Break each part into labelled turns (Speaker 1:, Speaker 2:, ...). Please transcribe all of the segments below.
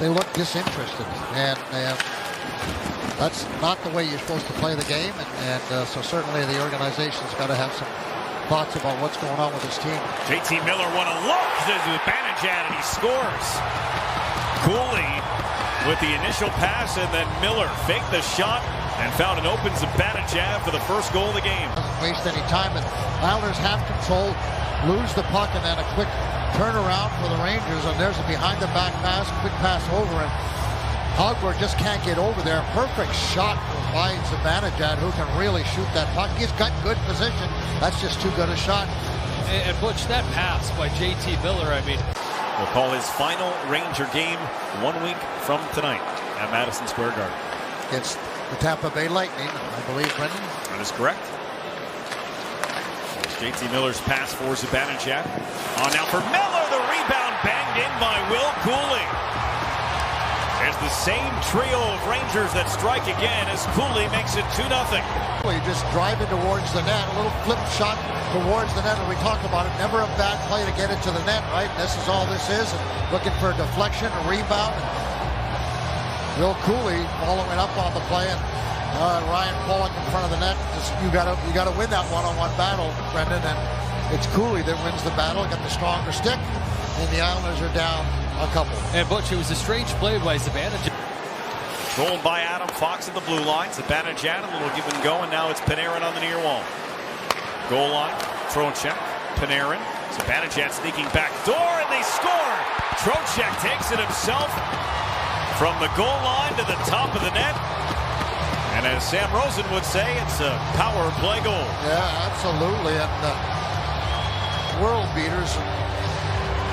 Speaker 1: they look disinterested, and that's not the way you're supposed to play the game. And so certainly the organization's got to have some thoughts about what's going on with his team.
Speaker 2: JT Miller won a look to Zibanejad, and he scores. Cooley with the initial pass, and then Miller faked the shot and found an open Zibanejad for the first goal of the game.
Speaker 1: Doesn't waste any time, and Islanders have control, lose the puck, and then a quick turnaround for the Rangers, and there's a behind-the-back pass, quick pass over, and Hogberg just can't get over there. Perfect shot by Zibanejad, who can really shoot that puck. He's got good position. That's just too good a shot.
Speaker 3: And Butch, that pass by JT Miller, I mean.
Speaker 2: We'll call his final Ranger game 1 week from tonight at Madison Square Garden.
Speaker 1: Against the Tampa Bay Lightning, I believe, Brendan.
Speaker 2: That is correct. There's JT Miller's pass for Zibanejad. On now for Miller. The rebound banged in by Will Cooley. There's the same trio of Rangers that strike again as Cooley makes it 2-0.
Speaker 1: Just driving towards the net, a little flip shot towards the net, and we talk about it. Never a bad play to get it to the net, right? And this is all this is, and looking for a deflection, a rebound. And Will Cooley following up on the play, and Ryan Pollock in front of the net. You got to win that one-on-one battle, Brendan, and it's Cooley that wins the battle. Got the stronger stick, and the Islanders are down a couple.
Speaker 3: And Butch, it was a strange play by Zibanejad.
Speaker 2: Rolled by Adam Fox at the blue line. Zibanejad, a little give and go, and now it's Panarin on the near wall. Goal line, Trocheck, Panarin. Zibanejad sneaking back door, and they score! Trocheck takes it himself from the goal line to the top of the net. And as Sam Rosen would say, it's a power play goal.
Speaker 1: Yeah, absolutely. And world beaters.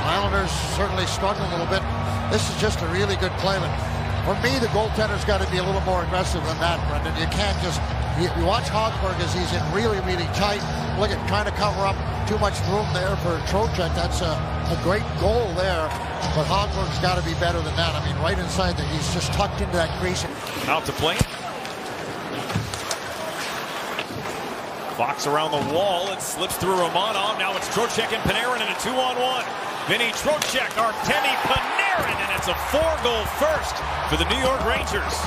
Speaker 1: Islanders certainly struggling a little bit. This is just a really good play. But for me, the goaltender's got to be a little more aggressive than that, Brendan. You can't just... You watch Hogberg as he's in really, really tight. Look at trying to cover up. Too much room there for Trocheck. That's a great goal there. But Hogberg's got to be better than that. I mean, right inside that, he's just tucked into that crease.
Speaker 2: Out to play. Fox around the wall. It slips through Romanov. Now it's Trocheck and Panarin in a 2-on-1. Vinny Trocheck, Artemi Panarin, and it's a 4-goal first for the New York Rangers.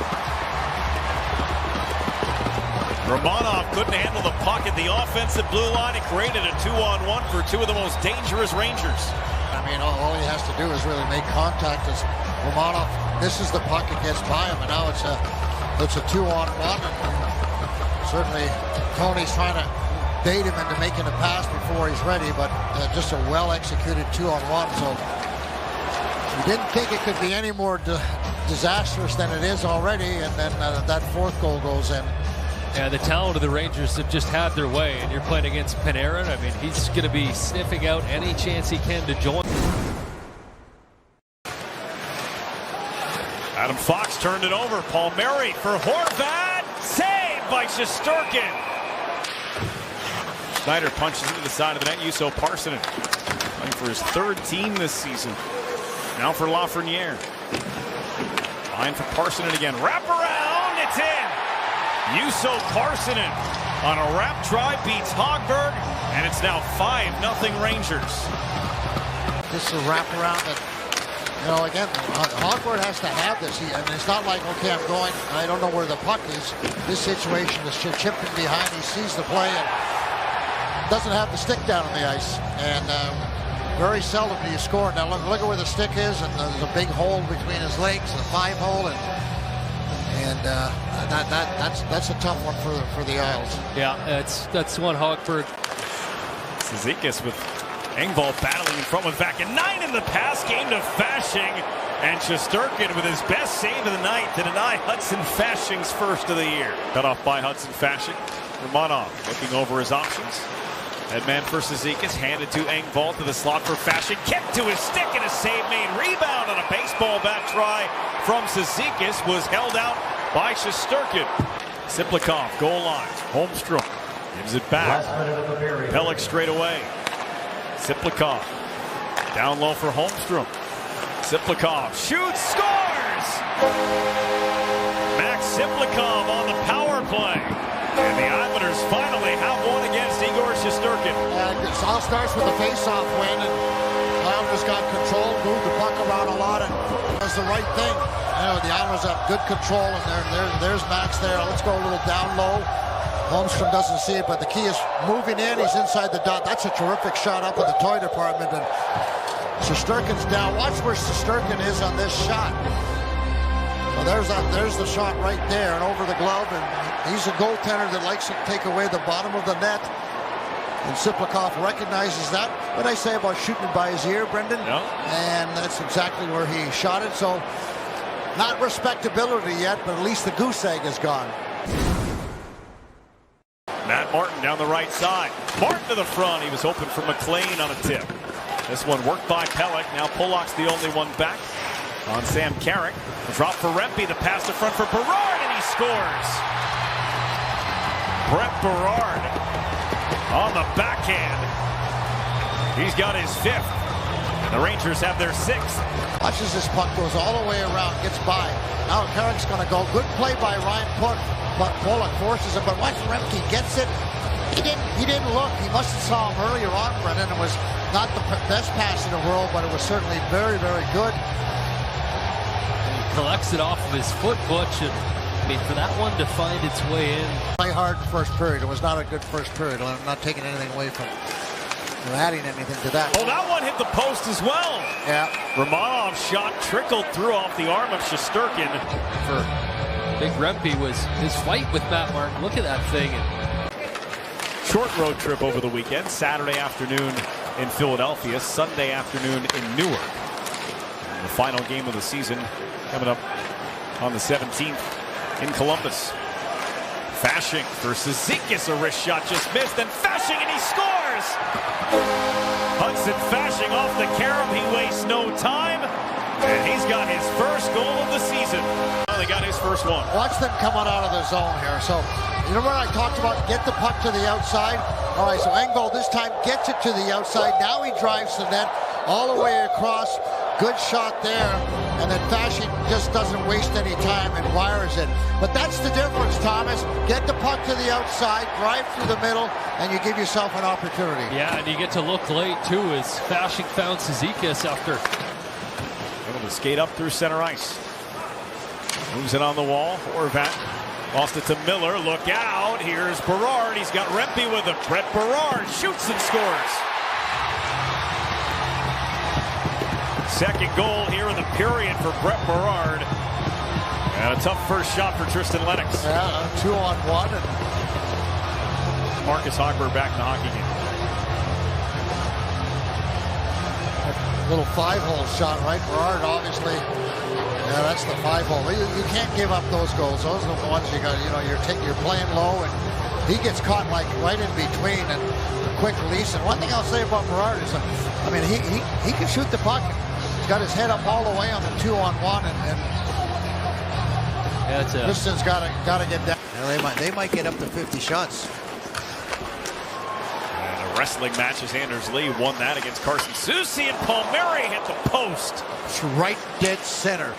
Speaker 2: Romanov couldn't handle the puck at the offensive blue line. It created a 2-on-1 for two of the most dangerous Rangers.
Speaker 1: I mean, all he has to do is really make contact as Romanov misses the puck and gets by him, and now it's a 2-on-1. Certainly, Tony's trying to bait him into making a pass before he's ready, but just a well-executed 2-on-1. So you didn't think it could be any more disastrous than it is already, and then that fourth goal goes in.
Speaker 3: Yeah, the talent of the Rangers have just had their way, and you're playing against Panarin. I mean, he's going to be sniffing out any chance he can to join.
Speaker 2: Adam Fox turned it over. Palmieri for Horvat. Saved by Shesterkin. Schneider punches into the side of the net. Juuso Parssinen playing for his third team this season. Now for Lafreniere. Line for Parssinen again. Wrap around. It's in. Juuso Parssinen on a wrap try beats Hogberg, and it's now 5-0 Rangers.
Speaker 1: This is a wraparound that, you know, again, Hogberg has to have this. And it's not like, okay, I'm going, I don't know where the puck is. This situation is chipped in behind. He sees the play and doesn't have the stick down on the ice. And very seldom do you score. Now look at where the stick is, and there's a big hole between his legs, a 5-hole, and that's a tough one for the Isles.
Speaker 3: Yeah, that's one Hogberg.
Speaker 2: Cizikas with Engvall battling in front with Vakin. 9 in the pass, game to Fasching, and Shesterkin with his best save of the night to deny Hudson Fasching's first of the year. Cut off by Hudson Fasching. Romanov looking over his options. Headman for Cizikas, handed to Engvall to the slot for Fasching. Kick to his stick and a save made. Rebound on a baseball bat try from Cizikas was held out by Shesterkin. Siplikov, goal line. Holmstrom gives it back. Pelech straight away. Siplikov down low for Holmstrom. Siplikov shoots, scores! Max Siplikov on the power play. And the The Islanders finally have one against Igor Shesterkin.
Speaker 1: And it all starts with the face-off win, and Islanders got control, moved the puck around a lot, and does the right thing. You know, the Islanders have good control, and there's Max there. Let's go a little down low. Holmstrom doesn't see it, but the key is moving in. He's inside the dot. That's a terrific shot up in the toy department, and Shesterkin's down. Watch where Shesterkin is on this shot. Well, there's the shot right there, and over the glove, and he's a goaltender that likes to take away the bottom of the net. And Siplikov recognizes that. What I say about shooting by his ear, Brendan?
Speaker 2: No.
Speaker 1: And that's exactly where he shot it. So, not respectability yet, but at least the goose egg is gone.
Speaker 2: Matt Martin down the right side. Martin to the front. He was hoping for McLean on a tip. This one worked by Pelech. Now Pollock's the only one back on Sam Carrick. Drop for Rempe. The pass to front for Berard, and he scores. Brett Berard on the backhand. He's got his 5th. And the Rangers have their 6th.
Speaker 1: Watch as this puck goes all the way around, gets by. Now Carrick's going to go. Good play by Ryan Puck. But Pollock forces it, but watch Remke gets it. He didn't look. He must have saw him earlier on, Brendan. It was not the best pass in the world, but it was certainly very, very good.
Speaker 3: And he collects it off of his foot, Butch, and I mean, for that one to find its way in.
Speaker 1: Play hard in first period. It was not a good first period. I'm not taking anything away from adding anything to that.
Speaker 2: Oh, that one hit the post as well.
Speaker 1: Yeah.
Speaker 2: Romanov's shot trickled through off the arm of Shesterkin.
Speaker 3: For Big Rempe was his fight with Matt Martin. Look at that thing.
Speaker 2: Short road trip over the weekend. Saturday afternoon in Philadelphia. Sunday afternoon in Newark. And the final game of the season coming up on the 17th in Columbus. Fashing for Cizikas. A wrist shot just missed. And Fashing, and he scores! Hudson Fashing off the carom. He wastes no time. And he's got his first goal of the season. Finally got his first one.
Speaker 1: Watch them coming out of the zone here. So, you know what I talked about? Get the puck to the outside. All right, so Engvall this time gets it to the outside. Now he drives the net all the way across. Good shot there. And then Fashing just doesn't waste any time and wires it. But that's the difference, Thomas. Get the puck to the outside, drive through the middle, and you give yourself an opportunity.
Speaker 3: Yeah, and you get to look late, too, as Fashing found Cizikas after
Speaker 2: able to skate up through center ice. Moves it on the wall. Horvat lost it to Miller. Look out. Here's Berard. He's got Rempe with him. Brett Berard shoots and scores. Second goal here in the period for Brett Berard. And a tough first shot for Tristan Lennox.
Speaker 1: Yeah, 2-on-1. And
Speaker 2: Marcus Hogberg back in the hockey game.
Speaker 1: little 5-hole shot, right? Berard, obviously, yeah, that's the 5-hole. You can't give up those goals. Those are the ones you got. You know, you're playing low, and he gets caught like right in between, and a quick release. And one thing I'll say about Berard is, I mean, he can shoot the puck. He's got his head up all the way on the 2-on-1, and Kristen's got to get down. Yeah, they might get up to 50 shots.
Speaker 2: Wrestling match as Anders Lee won that against Carson Soucy, and Palmieri hit the post.
Speaker 1: It's right dead center.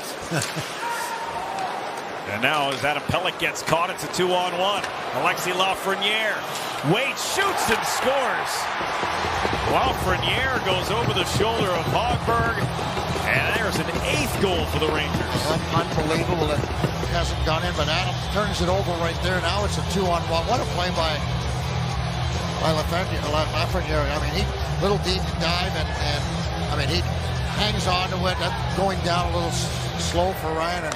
Speaker 2: And now as Adam Pelech gets caught, it's a 2-on-1. Alexis Lafreniere. Wade shoots and scores. Lafreniere goes over the shoulder of Hogberg. And there's an 8th goal for the Rangers.
Speaker 1: Unbelievable that it hasn't gone in, but Adam turns it over right there. Now it's a 2-on-1. What a play by Lafreniere. I mean, he little deep dive, and I mean, he hangs on to it. That's going down a little slow for Ryan, and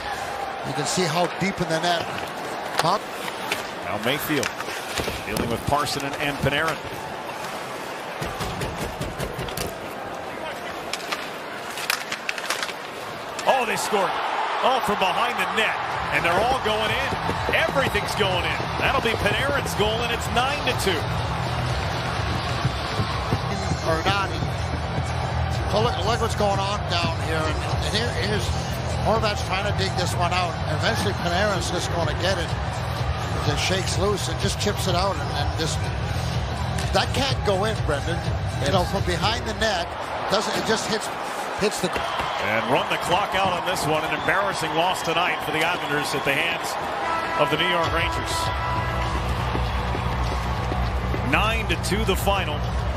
Speaker 1: you can see how deep in the net. Huh?
Speaker 2: Now Mayfield dealing with Parson and Panarin. Oh, they scored. Oh, from behind the net. And they're all going in. Everything's going in. That'll be Panarin's goal, and it's 9-2.
Speaker 1: Or not. So look what's going on down here. And here's Horvat's trying to dig this one out. And eventually Panarin's just going to get it. As it shakes loose and just chips it out. And just that can't go in, Brendan. You know, from behind the net, it just hits the.
Speaker 2: And run the clock out on this one. An embarrassing loss tonight for the Islanders at the hands of the New York Rangers. to 2 the final.